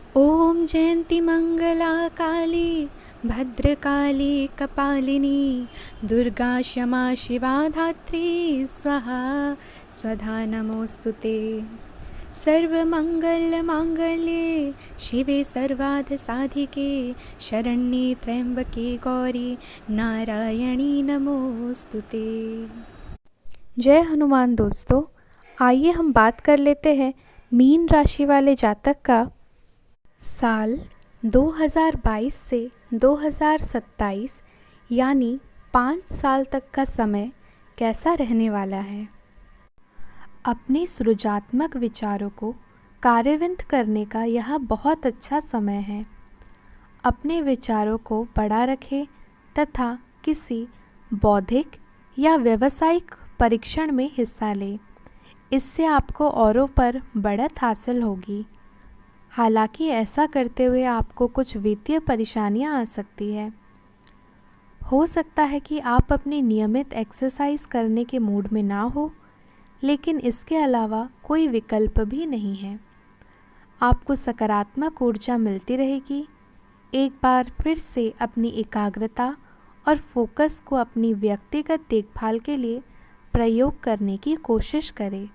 ॐ जयन्ती मङ्गला काली भद्रकाली कपालिनी दुर्गा क्षमा शिवा धात्री स्वाहा स्वधा नमोऽस्तु ते। सर्वमङ्गलमाङ्गल्ये शिवे सर्वार्थसाधिके शरण्ये त्र्यम्बके गौरी नारायणी नमोऽस्तु ते। जय हनुमान। दोस्तों, आइए हम बात कर लेते हैं मीन राशि वाले जातक का साल 2022 से 2027 यानी 5 साल तक का समय कैसा रहने वाला है। अपने सृजनात्मक विचारों को कार्यान्वित करने का यह बहुत अच्छा समय है। अपने विचारों को बढ़ा रखें तथा किसी बौद्धिक या व्यावसायिक परीक्षण में हिस्सा लें। इससे आपको औरों पर बढ़त हासिल होगी। हालांकि ऐसा करते हुए आपको कुछ वित्तीय परेशानियां आ सकती है। हो सकता है कि आप अपनी नियमित एक्सरसाइज करने के मूड में ना हो, लेकिन इसके अलावा कोई विकल्प भी नहीं है। आपको सकारात्मक ऊर्जा मिलती रहेगी। एक बार फिर से अपनी एकाग्रता और फोकस को अपनी व्यक्तिगत देखभाल के लिए प्रयोग करने की कोशिश करें।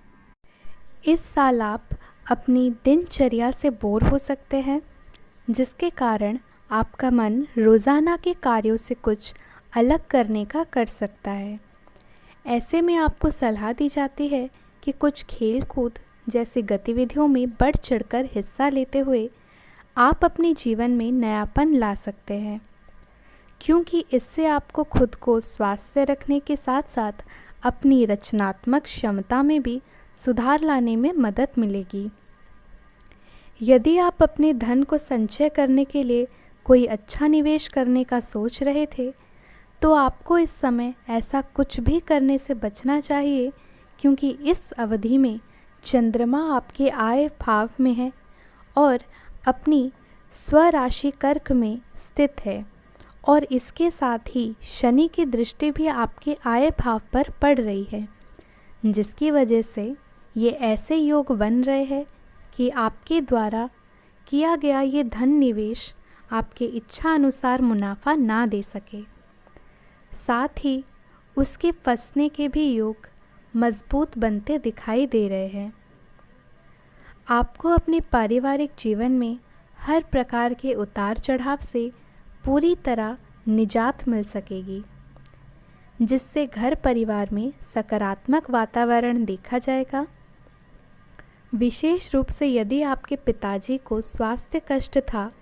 इस साल आप अपनी दिनचर्या से बोर हो सकते हैं, जिसके कारण आपका मन रोज़ाना के कार्यों से कुछ अलग करने का कर सकता है। ऐसे में आपको सलाह दी जाती है कि कुछ खेल कूद जैसी गतिविधियों में बढ़ चढ़कर हिस्सा लेते हुए आप अपने जीवन में नयापन ला सकते हैं, क्योंकि इससे आपको खुद को स्वस्थ रखने के साथ साथ अपनी रचनात्मक क्षमता में भी सुधार लाने में मदद मिलेगी। यदि आप अपने धन को संचय करने के लिए कोई अच्छा निवेश करने का सोच रहे थे, तो आपको इस समय ऐसा कुछ भी करने से बचना चाहिए, क्योंकि इस अवधि में चंद्रमा आपके आय भाव में है और अपनी स्वराशि कर्क में स्थित है, और इसके साथ ही शनि की दृष्टि भी आपके आय भाव पर पड़ रही है, जिसकी वजह से ये ऐसे योग बन रहे हैं कि आपके द्वारा किया गया ये धन निवेश आपके इच्छा अनुसार मुनाफा ना दे सके। साथ ही उसके फंसने के भी योग मजबूत बनते दिखाई दे रहे हैं। आपको अपने पारिवारिक जीवन में हर प्रकार के उतार चढ़ाव से पूरी तरह निजात मिल सकेगी, जिससे घर परिवार में सकारात्मक वातावरण देखा जाएगा। विशेष रूप से यदि आपके पिताजी को स्वास्थ्य कष्ट था,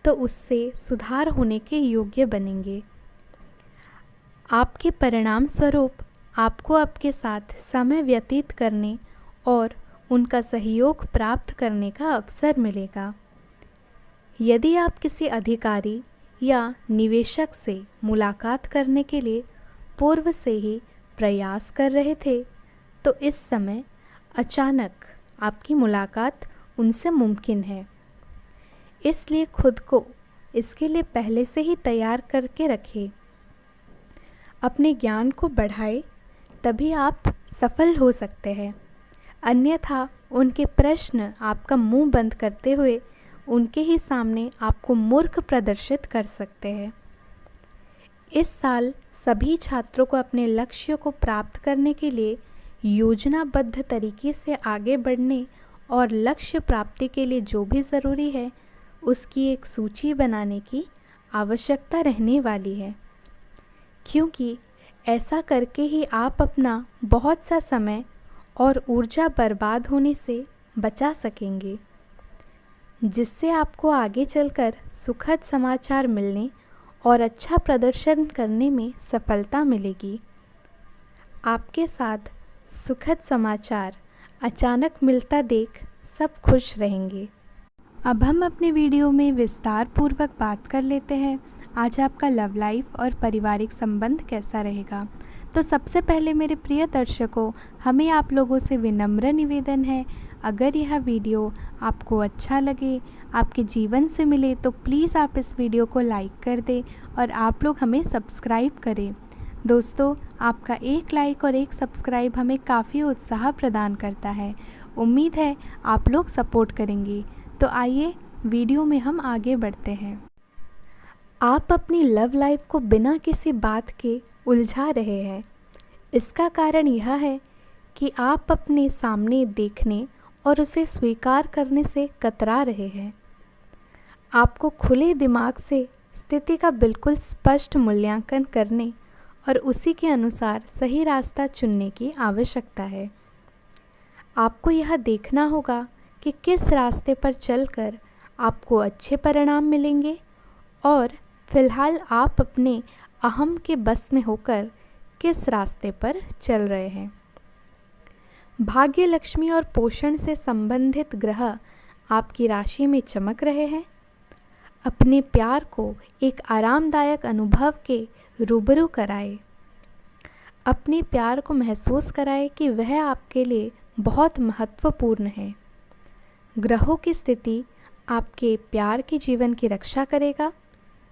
तो उससे सुधार होने के योग्य बनेंगे। आपके परिणाम स्वरूप आपको आपके साथ समय व्यतीत करने और उनका सहयोग प्राप्त करने का अवसर मिलेगा। यदि आप किसी अधिकारी या निवेशक से मुलाकात करने के लिए पूर्व से ही प्रयास कर रहे थे, तो इस समय अचानक आपकी मुलाकात उनसे मुमकिन है। इसलिए खुद को इसके लिए पहले से ही तैयार करके रखें। अपने ज्ञान को बढ़ाएं, तभी आप सफल हो सकते हैं। अन्यथा उनके प्रश्न आपका मुंह बंद करते हुए उनके ही सामने आपको मूर्ख प्रदर्शित कर सकते हैं। इस साल सभी छात्रों को अपने लक्ष्यों को प्राप्त करने के लिए योजनाबद्ध तरीके से आगे बढ़ने और लक्ष्य प्राप्ति के लिए जो भी ज़रूरी है, उसकी एक सूची बनाने की आवश्यकता रहने वाली है, क्योंकि ऐसा करके ही आप अपना बहुत सा समय और ऊर्जा बर्बाद होने से बचा सकेंगे, जिससे आपको आगे चलकर सुखद समाचार मिलने और अच्छा प्रदर्शन करने में सफलता मिलेगी। आपके साथ सुखद समाचार अचानक मिलता देख सब खुश रहेंगे। अब हम अपने वीडियो में विस्तार पूर्वक बात कर लेते हैं आज आपका लव लाइफ और पारिवारिक संबंध कैसा रहेगा। तो सबसे पहले मेरे प्रिय दर्शकों, हमें आप लोगों से विनम्र निवेदन है, अगर यह वीडियो आपको अच्छा लगे, आपके जीवन से मिले, तो प्लीज़ आप इस वीडियो को लाइक कर दें और आप लोग हमें सब्सक्राइब करें। दोस्तों, आपका एक लाइक और एक सब्सक्राइब हमें काफ़ी उत्साह प्रदान करता है। उम्मीद है आप लोग सपोर्ट करेंगे। तो आइए वीडियो में हम आगे बढ़ते हैं। आप अपनी लव लाइफ को बिना किसी बात के उलझा रहे हैं। इसका कारण यह है कि आप अपने सामने देखने और उसे स्वीकार करने से कतरा रहे हैं। आपको खुले दिमाग से स्थिति का बिल्कुल स्पष्ट मूल्यांकन करने और उसी के अनुसार सही रास्ता चुनने की आवश्यकता है। आपको यह देखना होगा कि किस रास्ते पर चलकर आपको अच्छे परिणाम मिलेंगे और फिलहाल आप अपने अहम के बस में होकर किस रास्ते पर चल रहे हैं। भाग्य, लक्ष्मी और पोषण से संबंधित ग्रह आपकी राशि में चमक रहे हैं। अपने प्यार को एक आरामदायक अनुभव के रूबरू कराए। अपने प्यार को महसूस कराए कि वह आपके लिए बहुत महत्वपूर्ण है। ग्रहों की स्थिति आपके प्यार के जीवन की रक्षा करेगा।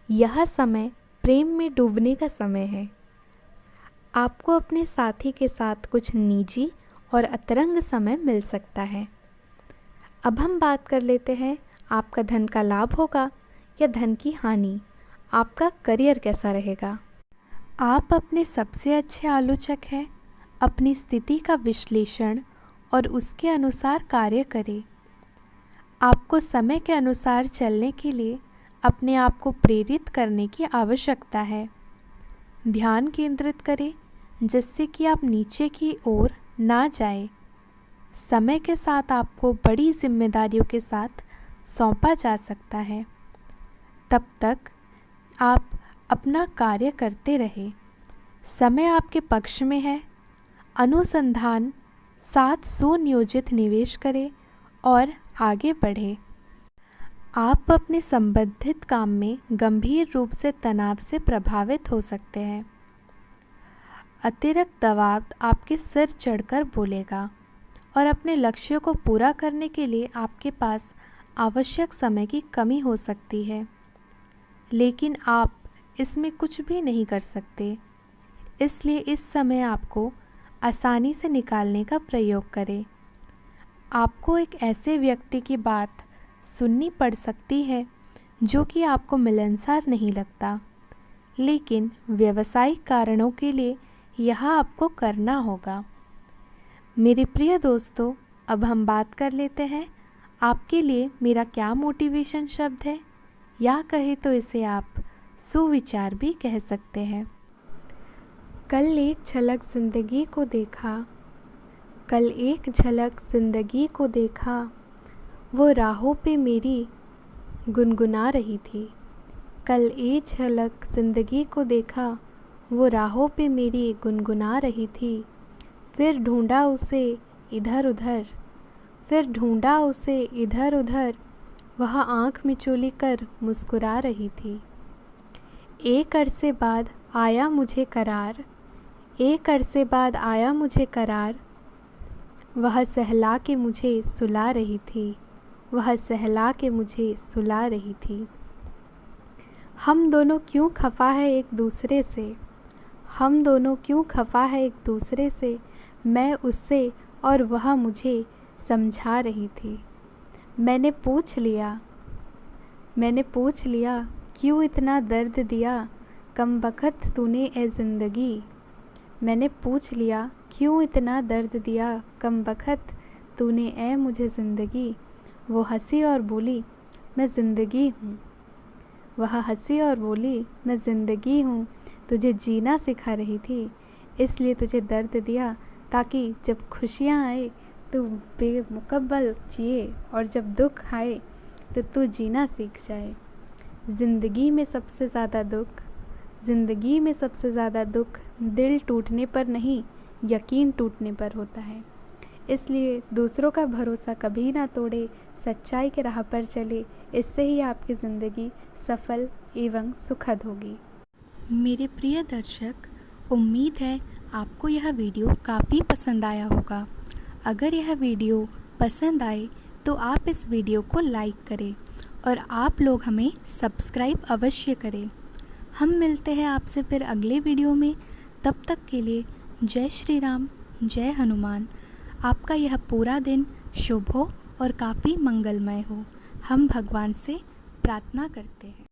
यह समय प्रेम में डूबने का समय है। आपको अपने साथी के साथ कुछ निजी और अतरंग समय मिल सकता है। अब हम बात कर लेते हैं, आपका धन का लाभ होगा या धन की हानि। आपका करियर कैसा रहेगा। आप अपने सबसे अच्छे आलोचक हैं। अपनी स्थिति का विश्लेषण और उसके अनुसार कार्य करें। आपको समय के अनुसार चलने के लिए अपने आप को प्रेरित करने की आवश्यकता है। ध्यान केंद्रित करें जिससे कि आप नीचे की ओर ना जाए। समय के साथ आपको बड़ी जिम्मेदारियों के साथ सौंपा जा सकता है। तब तक आप अपना कार्य करते रहें। समय आपके पक्ष में है। अनुसंधान साथ सुनियोजित निवेश करें और आगे बढ़ें। आप अपने संबंधित काम में गंभीर रूप से तनाव से प्रभावित हो सकते हैं। अतिरिक्त दबाव आपके सिर चढ़कर बोलेगा और अपने लक्ष्यों को पूरा करने के लिए आपके पास आवश्यक समय की कमी हो सकती है, लेकिन आप इसमें कुछ भी नहीं कर सकते। इसलिए इस समय आपको आसानी से निकालने का प्रयोग करें। आपको एक ऐसे व्यक्ति की बात सुननी पड़ सकती है जो कि आपको मिलनसार नहीं लगता, लेकिन व्यावसायिक कारणों के लिए यह आपको करना होगा। मेरे प्रिय दोस्तों, अब हम बात कर लेते हैं आपके लिए मेरा क्या मोटिवेशन शब्द है, या कहे तो इसे आप सुविचार भी कह सकते हैं। कल एक झलक जिंदगी को देखा, कल एक झलक जिंदगी को देखा, वो राहों पे मेरी गुनगुना रही थी। कल एक झलक जिंदगी को देखा, वो राहों पे मेरी गुनगुना रही थी। फिर ढूंढा उसे इधर उधर, फिर ढूंढा उसे इधर उधर, वह आँख मिचोली कर मुस्कुरा रही थी। एक अरसे बाद आया मुझे करार, एक अरसे बाद आया मुझे करार, वह सहला के मुझे सुला रही थी, वह सहला के मुझे सुला रही थी। हम दोनों क्यों खफा है एक दूसरे से, हम दोनों क्यों खफा है एक दूसरे से, मैं उससे और वह मुझे समझा रही थी। मैंने पूछ लिया क्यों इतना दर्द दिया, कमबख्त तूने ए ज़िंदगी। मैंने पूछ लिया क्यों इतना दर्द दिया, कमबख्त तूने ए मुझे ज़िंदगी। वो हंसी और बोली मैं ज़िंदगी हूँ, वह हंसी और बोली मैं ज़िंदगी हूँ। तुझे जीना सिखा रही थी, इसलिए तुझे दर्द दिया, ताकि जब खुशियाँ आए तो बेमुकब्बल जिए और जब दुख आए तो तू जीना सीख जाए। ज़िंदगी में सबसे ज़्यादा दुख दिल टूटने पर नहीं, यकीन टूटने पर होता है। इसलिए दूसरों का भरोसा कभी ना तोड़े, सच्चाई के राह पर चले। इससे ही आपकी ज़िंदगी सफल एवं सुखद होगी। मेरे प्रिय दर्शक, उम्मीद है आपको यह वीडियो काफ़ी पसंद आया होगा। अगर यह वीडियो पसंद आए तो आप इस वीडियो को लाइक करें और आप लोग हमें सब्सक्राइब अवश्य करें। हम मिलते हैं आपसे फिर अगले वीडियो में। तब तक के लिए जय श्री राम, जय हनुमान। आपका यह पूरा दिन शुभ हो और काफ़ी मंगलमय हो। हम भगवान से प्रार्थना करते हैं।